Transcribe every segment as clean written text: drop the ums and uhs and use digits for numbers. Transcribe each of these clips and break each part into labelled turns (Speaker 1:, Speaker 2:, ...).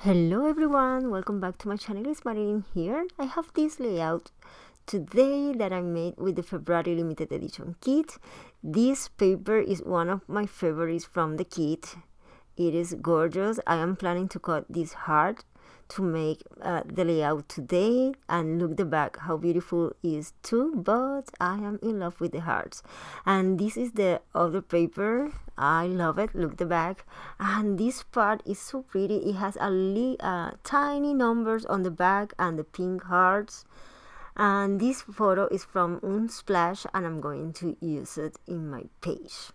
Speaker 1: Hello everyone, welcome back to my channel. It's Marilyn here. I have this layout today that I made with the February limited edition kit. This paper is one of my favorites from the kit. It is gorgeous. I am planning to cut this heart to make the layout today, and look the back how beautiful it is too, but I am in love with the hearts. And this is the other paper. I love it. Look the back, and this part is so pretty. It has tiny numbers on the back and the pink hearts. And this photo is from Unsplash, and I'm going to use it in my page.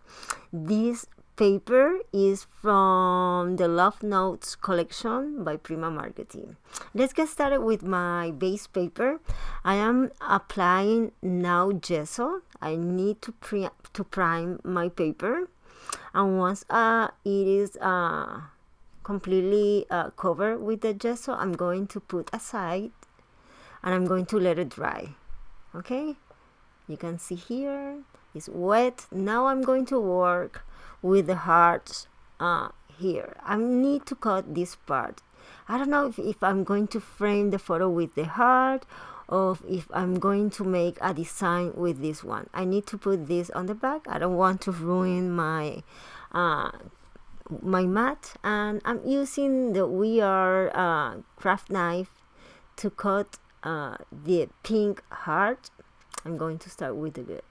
Speaker 1: This paper is from the Love Notes collection by Prima Marketing. Let's get started with my base paper. I am applying now gesso. I need to prime my paper, and once it is completely covered with the gesso, I'm going to put aside and I'm going to let it dry. Okay, you can see here it's wet. Now I'm going to work with the hearts here. I need to cut this part. I don't know if I'm going to frame the photo with the heart, or if I'm going to make a design with this one. I need to put this on the back. I don't want to ruin my mat, and I'm using the VR craft knife to cut the pink heart. I'm going to start with the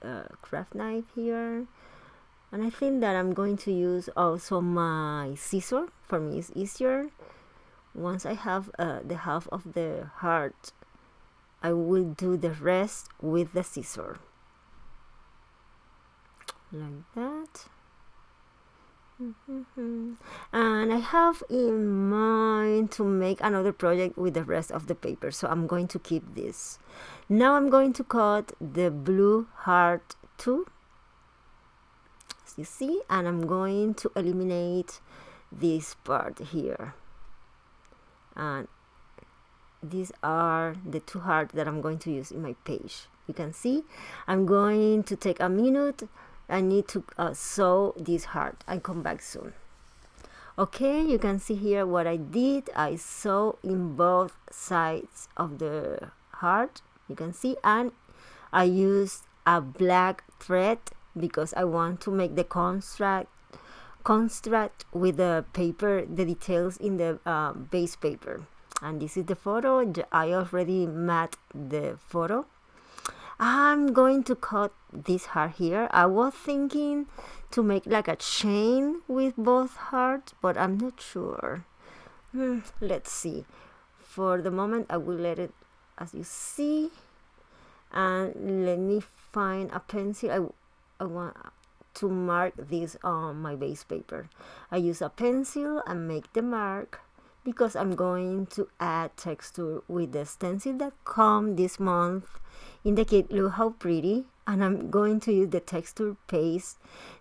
Speaker 1: craft knife here, and I think that I'm going to use also my scissor. For me it's easier. Once I have the half of the heart, I will do the rest with the scissor like that. And I have in mind to make another project with the rest of the paper, so I'm going to keep this. Now I'm going to cut the blue heart too, as you see, and I'm going to eliminate this part here. And these are the two hearts that I'm going to use in my page. You can see I'm going to take a minute. I need to sew this heart. I'll come back soon. Okay, you can see here what I did. I sew in both sides of the heart, you can see, and I used a black thread because I want to make the construct with the paper, the details in the base paper. And this is the photo. I already matte the photo. I'm going to cut this heart here. I was thinking to make like a chain with both hearts, but I'm not sure. Let's see. For the moment I will let it as you see, and let me find a pencil. I want to mark this on my base paper. I use a pencil and make the mark because I'm going to add texture with the stencil that come this month in the kit. Look how pretty. And I'm going to use the texture paste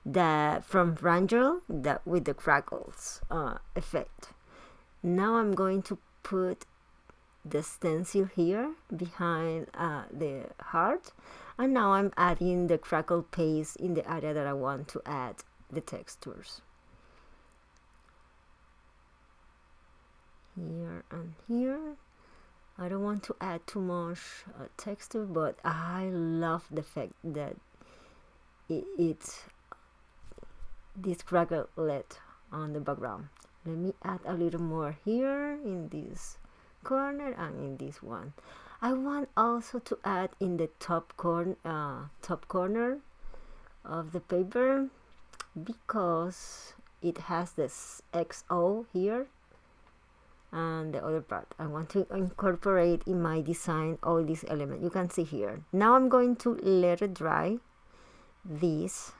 Speaker 1: that from Rangel that with the crackles effect. Now I'm going to put the stencil here behind the heart, and now I'm adding the crackle paste in the area that I want to add the textures. Here and here. I don't want to add too much texture, but I love the fact that it's this crackle lit on the background. Let me add a little more here in this corner and in this one. I want also to add in the top corner of the paper, because it has this XO here. And the other part, I want to incorporate in my design all these elements. You can see here. Now I'm going to let it dry this.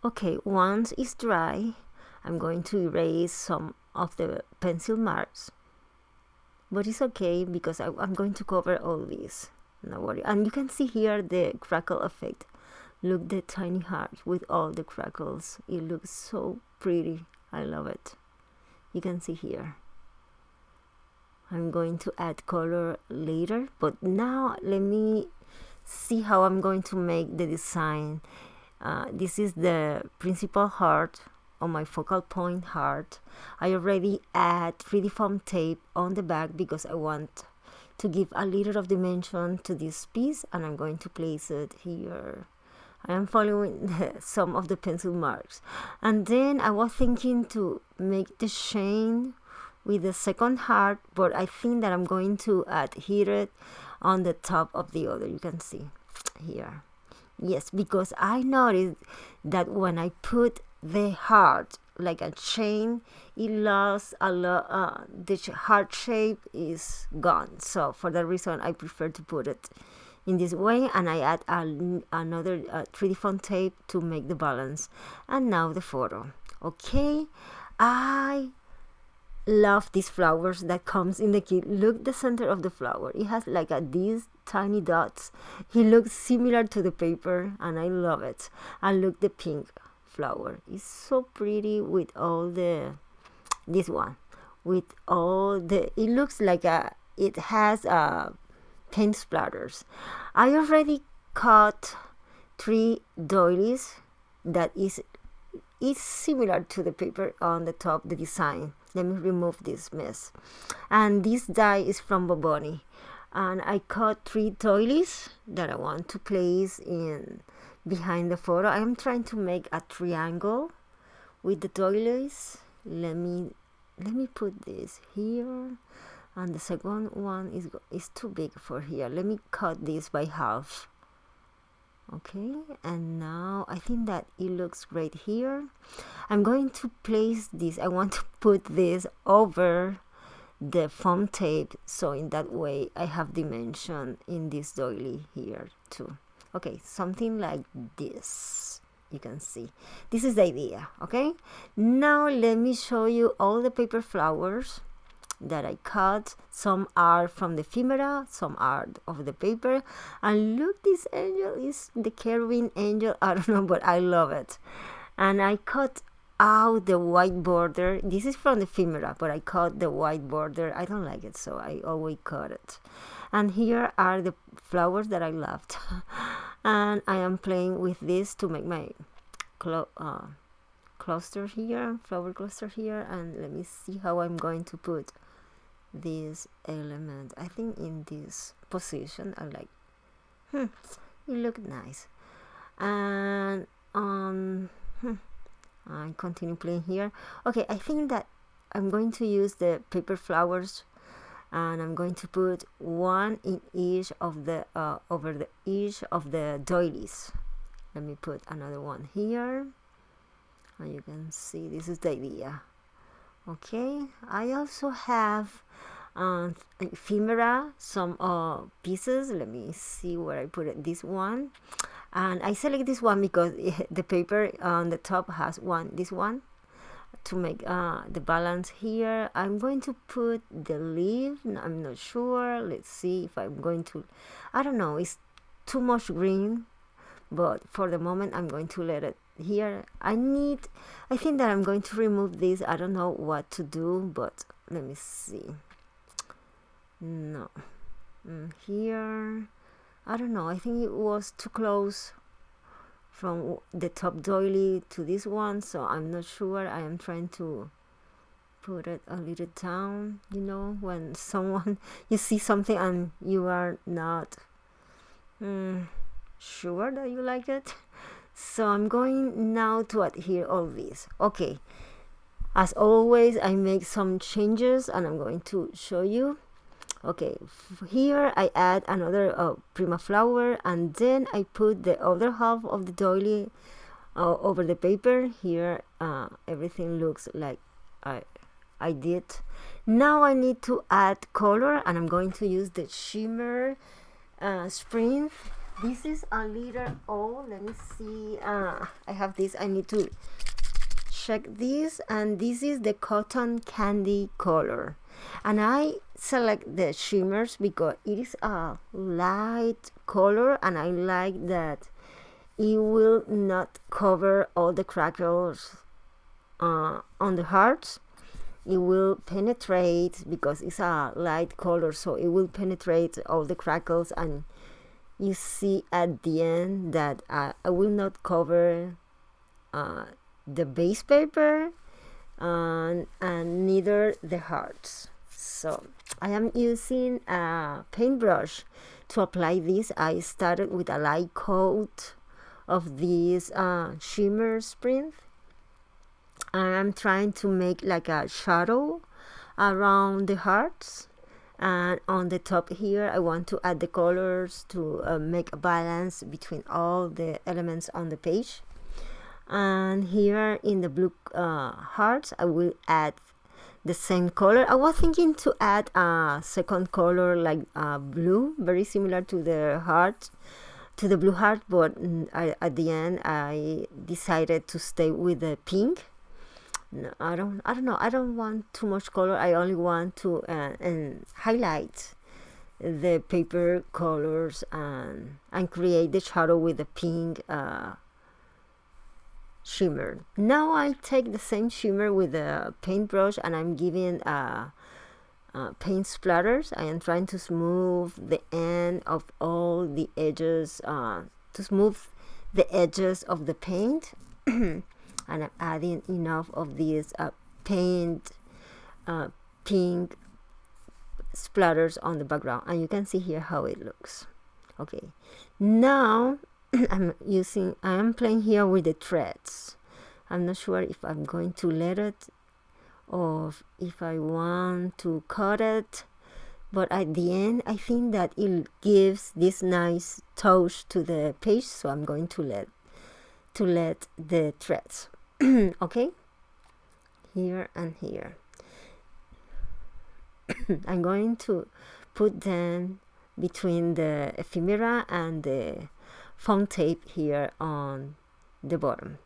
Speaker 1: Okay, once it's dry, I'm going to erase some of the pencil marks, but it's okay because I'm going to cover all these. No worry. And you can see here the crackle effect. Look, the tiny heart with all the crackles. It looks so pretty. I love it. You can see here. I'm going to add color later, but now let me see how I'm going to make the design. This is the principal heart on my focal point heart. I already add 3D foam tape on the back because I want to give a little of dimension to this piece, and I'm going to place it here. I am following some of the pencil marks. And then I was thinking to make the chain with the second heart, but I think that I'm going to adhere it on the top of the other. You can see here. Yes, because I noticed that when I put the heart like a chain, it lost a lot. The heart shape is gone. So for that reason, I prefer to put it in this way, and I add another 3D foam tape to make the balance. And now the photo. Okay, I love these flowers that comes in the kit. Look, the center of the flower, it has like these tiny dots. It looks similar to the paper, and I love it. And look, the pink flower is so pretty with all the this one with all the, it looks like it has paint splatters. I already cut 3 doilies that is similar to the paper on the top, the design. Let me remove this mess. And this die is from Boboni, and I cut 3 doilies that I want to place in behind the photo. I am trying to make a triangle with the doilies. Let me put this here, and the second one is too big for here. Let me cut this by half. Okay, and now I think that it looks great here. I'm going to place this, I want to put this over the foam tape, so in that way I have dimension in this doily here too. Okay, something like this. You can see this is the idea. Okay, now let me show you all the paper flowers that I cut. Some are from the ephemera, some are of the paper. And look, this angel is the carving angel. I don't know, but I love it. And I cut out the white border. This is from the ephemera, but I cut the white border. I don't like it, so I always cut it. And here are the flowers that I loved. And I am playing with this to make my cluster here, flower cluster here. And let me see how I'm going to put this element. I think in this position I like, it look nice. And I continue playing here. Okay, I think that I'm going to use the paper flowers, and I'm going to put one in each of the over the each of the doilies. Let me put another one here, and you can see this is the idea. Okay, I also have ephemera, some pieces. Let me see where I put it. This one, and I select this one because the paper on the top has this one to make the balance here. I'm going to put the leaf. I'm not sure. Let's see if I'm going to, I don't know, it's too much green, but for the moment I'm going to let it here. I think that I'm going to remove this. I don't know what to do, but let me see. No, here, I don't know, I think it was too close from the top doily to this one, so I'm not sure. I am trying to put it a little down. You know, when you see something and you are not sure that you like it. So I'm going now to adhere all this. Okay, as always I make some changes, and I'm going to show you. Okay, here I add another Prima flower, and then I put the other half of the doily over the paper. Here everything looks like I did. Now I need to add color, and I'm going to use the shimmer spring. This is a little old. Let me see. I have this. I need to check this, and this is the cotton candy color. And I select the shimmers because it is a light color, and I like that it will not cover all the crackles on the hearts. It will penetrate because it's a light color, so it will penetrate all the crackles, and you see at the end that I will not cover the base paper and neither the hearts. So I am using a paintbrush to apply this. I started with a light coat of this shimmer sprint, and I'm trying to make like a shadow around the hearts. And on the top here I want to add the colors to make a balance between all the elements on the page. And here in the blue hearts I will add the same color. I was thinking to add a second color like blue, very similar to the heart, to the blue heart, but at the end I decided to stay with the pink. No, I don't know, I don't want too much color. I only want to highlight the paper colors and create the shadow with the pink shimmer. Now I take the same shimmer with the paintbrush and I'm giving paint splatters. I am trying to smooth the end of all the edges, to smooth the edges of the paint. And I'm adding enough of these paint pink splatters on the background, and you can see here how it looks. Okay, now I am playing here with the threads. I'm not sure if I'm going to let it or if I want to cut it, but at the end I think that it gives this nice touch to the page, so I'm going to let the threads. Okay, here and here. I'm going to put them between the ephemera and the foam tape here on the bottom.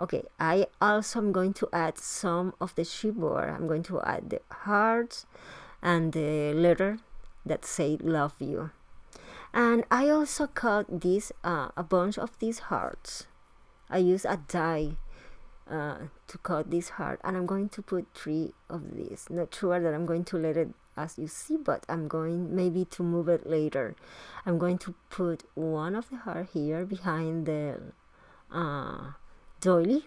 Speaker 1: Okay, I also am going to add some of the chipboard. I'm going to add the hearts and the letter that say love you. And I also cut this a bunch of these hearts. I use a die to cut this heart, and I'm going to put 3 of these. Not sure that I'm going to let it as you see, but I'm going maybe to move it later. I'm going to put one of the heart here behind the doily,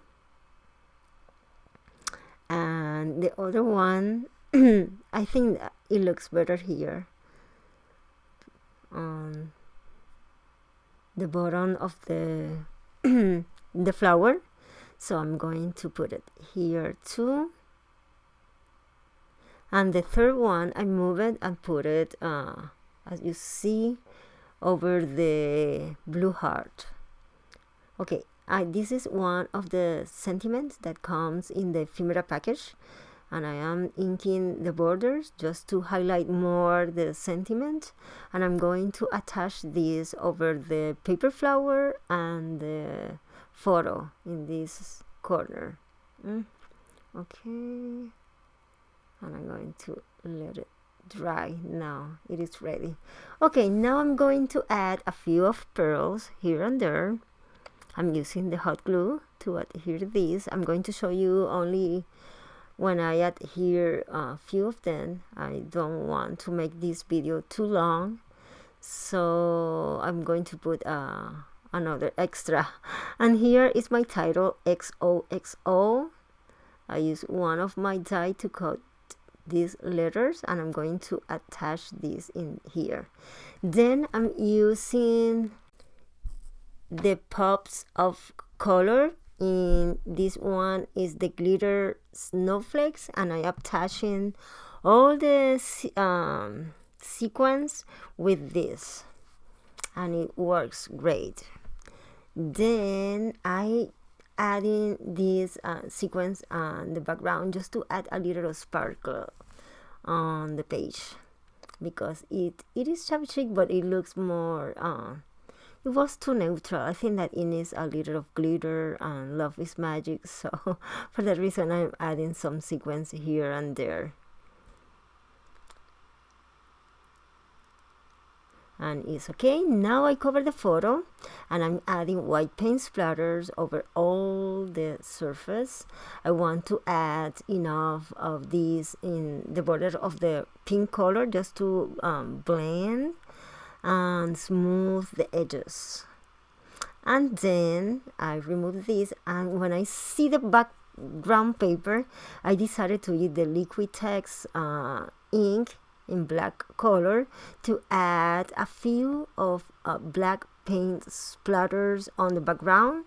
Speaker 1: and the other one I think that it looks better here on the bottom of the the flower, so I'm going to put it here too. And the third one I move it and put it as you see over the blue heart. Okay, this is one of the sentiments that comes in the ephemera package, and I am inking the borders just to highlight more the sentiment, and I'm going to attach this over the paper flower and the photo in this corner. Okay, and I'm going to let it dry. Now it is ready. Okay, now I'm going to add a few of pearls here and there. I'm using the hot glue to adhere this. I'm going to show you only when I adhere a few of them. I don't want to make this video too long, so I'm going to put another extra. And here is my title, XOXO. I use one of my die to cut these letters, and I'm going to attach this in here. Then I'm using the pops of color. In this one is the glitter snowflakes, and I am attaching all the sequins with this, and it works great. Then I adding these sequins on the background just to add a little sparkle on the page, because it is shabby chic, but it looks more it was too neutral. I think that it needs a little of glitter, and love is magic, so for that reason I'm adding some sequins here and there. And it's okay. Now I cover the photo, and I'm adding white paint splatters over all the surface. I want to add enough of these in the border of the pink color just to blend and smooth the edges. And then I remove this, and when I see the background paper, I decided to use the liquid text ink in black color to add a few of black paint splatters on the background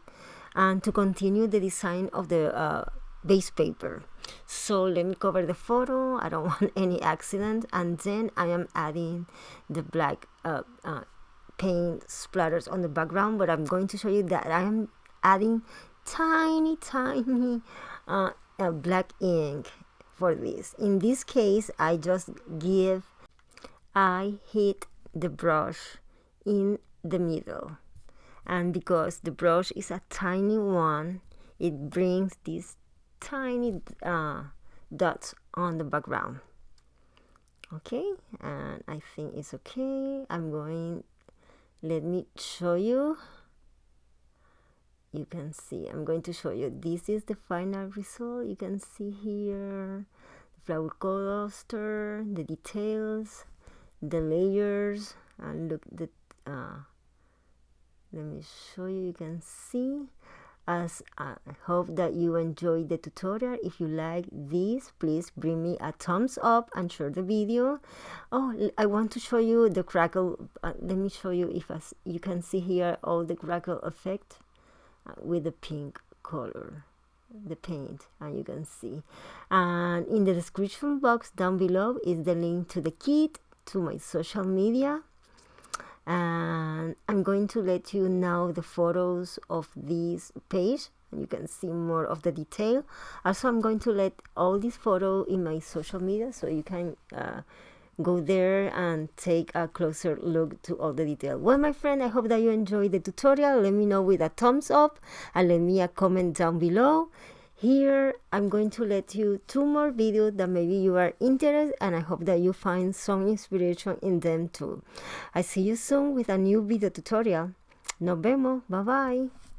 Speaker 1: and to continue the design of the base paper. So let me cover the photo. I don't want any accident, and then I am adding the black paint splatters on the background, but I'm going to show you that I am adding tiny black ink for this. In this case, I hit the brush in the middle, and because the brush is a tiny one, it brings these tiny dots on the background. Okay, and I think it's okay. Let me show you. You can see, I'm going to show you. This is the final result. You can see here the flower cluster, the details, the layers, and look, let me show you. You can see. As I hope that you enjoyed the tutorial. If you like this, please bring me a thumbs up and share the video. Oh, I want to show you the crackle. Let me show you, if you can see here all the crackle effect with the pink color, the paint, and you can see. And in the description box down below is the link to the kit, to my social media. And I'm going to let you know the photos of this page, and you can see more of the detail. Also, I'm going to let all these photos in my social media, so you can go there and take a closer look to all the detail. Well, my friend, I hope that you enjoyed the tutorial. Let me know with a thumbs up, and let me a comment down below. Here, I'm going to let you 2 more videos that maybe you are interested, and I hope that you find some inspiration in them too. I see you soon with a new video tutorial. Nos vemos. Bye bye.